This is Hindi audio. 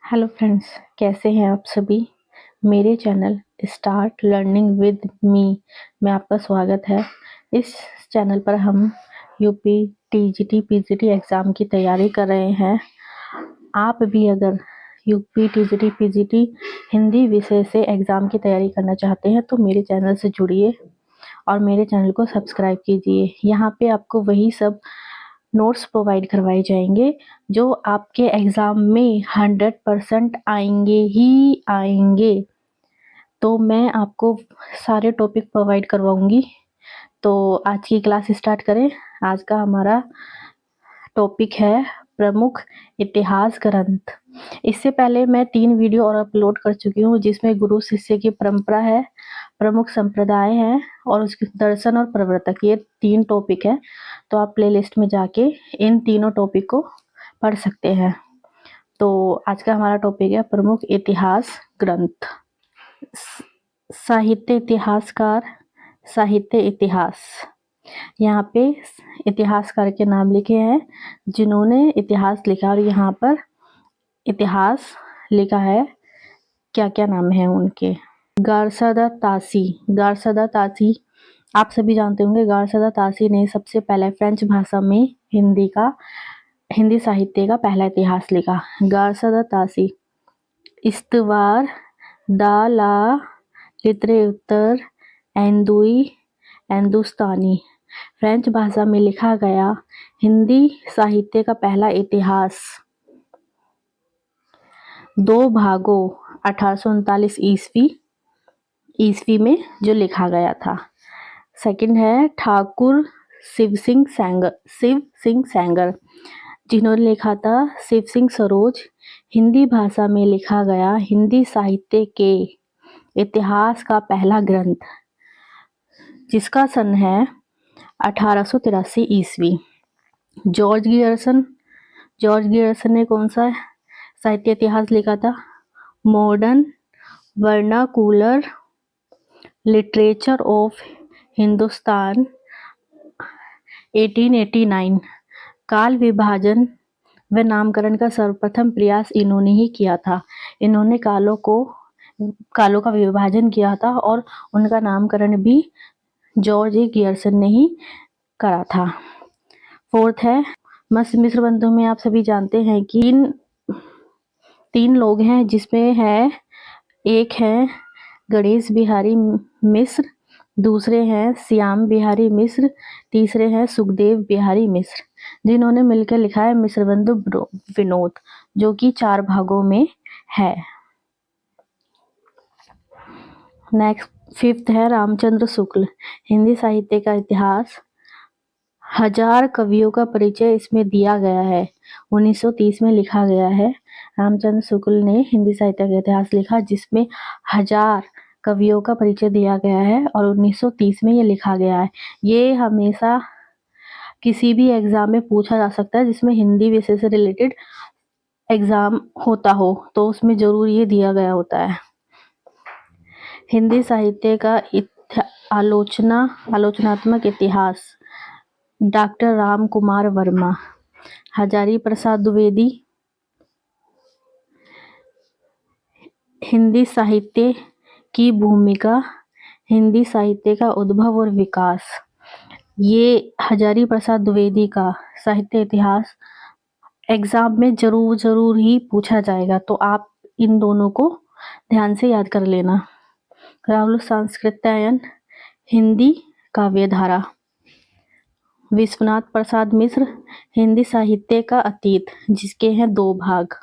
हेलो फ्रेंड्स, कैसे हैं आप सभी। मेरे channel start learning with me में आपका स्वागत है। इस चैनल पर हम यूपी टीजीटी पीजीटी एग्ज़ाम की तैयारी कर रहे हैं। आप भी अगर यूपी टीजीटी पीजीटी हिंदी विषय से एग्ज़ाम की तैयारी करना चाहते हैं तो मेरे चैनल से जुड़िए और मेरे चैनल को सब्सक्राइब कीजिए। यहाँ पे आपको वही सब नोट्स प्रोवाइड करवाए जाएंगे जो आपके एग्ज़ाम में 100% आएंगे ही आएंगे। तो मैं आपको सारे टॉपिक प्रोवाइड करवाऊंगी। तो आज की क्लास स्टार्ट करें। आज का हमारा टॉपिक है प्रमुख इतिहास ग्रंथ। इससे पहले मैं 3 वीडियो और अपलोड कर चुकी हूँ जिसमें गुरु शिष्य की परंपरा है, प्रमुख संप्रदाय है और उसके दर्शन और प्रवर्तक, ये 3 टॉपिक है। तो आप प्लेलिस्ट में जाके इन तीनों टॉपिक को पढ़ सकते हैं। तो आज का हमारा टॉपिक है प्रमुख इतिहास ग्रंथ। साहित्य इतिहासकार, साहित्य इतिहास। यहाँ पे इतिहासकार के नाम लिखे हैं जिन्होंने इतिहास लिखा और यहाँ पर इतिहास लिखा है, क्या क्या नाम है उनके। गारसादा तासी। गारसादा तासी आप सभी जानते होंगे। गारसादा तासी ने सबसे पहले फ्रेंच भाषा में हिंदी साहित्य का पहला इतिहास लिखा। गारसादा तासी। इस्तवार दा ला लिटरेचर एंदुई हिंदुस्तानी, फ्रेंच भाषा में लिखा गया हिंदी साहित्य का पहला इतिहास। 2 भागों 1839 ईस्वी में जो लिखा गया था। सेकंड है ठाकुर शिव सिंह सैंगर जिन्होंने लिखा था शिव सिंह सरोज, हिंदी भाषा में लिखा गया हिंदी साहित्य के इतिहास का पहला ग्रंथ जिसका सन है 1883 ईस्वी। जॉर्ज गियर्सन ने कौन सा साहित्य इतिहास लिखा था? Modern vernacular literature of Hindustan 1889। काल विभाजन व नामकरण का सर्वप्रथम प्रयास इन्होंने ही किया था। इन्होंने कालों का विभाजन किया था और उनका नामकरण भी जॉर्ज गियर्सन ने ही करा था। फोर्थ है मिश्र बंधु में आप सभी जानते हैं कि 3 लोग हैं जिसमें है, एक है गणेश बिहारी मिश्र, दूसरे हैं श्याम बिहारी मिश्र, तीसरे हैं सुखदेव बिहारी मिश्र, जिन्होंने मिलकर लिखा है मिश्र बंधु विनोद, जो कि 4 भागों में है। नेक्स्ट 5th है रामचंद्र शुक्ल। हिंदी साहित्य का इतिहास। 1000 कवियों का परिचय इसमें दिया गया है। 1930 में लिखा गया है। रामचंद्र शुक्ल ने हिंदी साहित्य का इतिहास लिखा जिसमें 1000 कवियों का परिचय दिया गया है और 1930 में ये लिखा गया है। ये हमेशा किसी भी एग्जाम में पूछा जा सकता है जिसमें हिंदी विषय से रिलेटेड एग्जाम होता हो तो उसमें जरूर ये दिया गया होता है। हिंदी साहित्य का आलोचनात्मक इतिहास। डॉक्टर राम कुमार वर्मा। हजारी प्रसाद द्विवेदी। हिंदी साहित्य की भूमिका, हिंदी साहित्य का उद्भव और विकास। ये हजारी प्रसाद द्विवेदी का साहित्य इतिहास एग्जाम में जरूर ही पूछा जाएगा, तो आप इन दोनों को ध्यान से याद कर लेना। राहुल सांस्कृत्यायन, हिंदी काव्यधारा। विश्वनाथ प्रसाद मिश्र, हिंदी साहित्य का अतीत, जिसके हैं 2 भाग।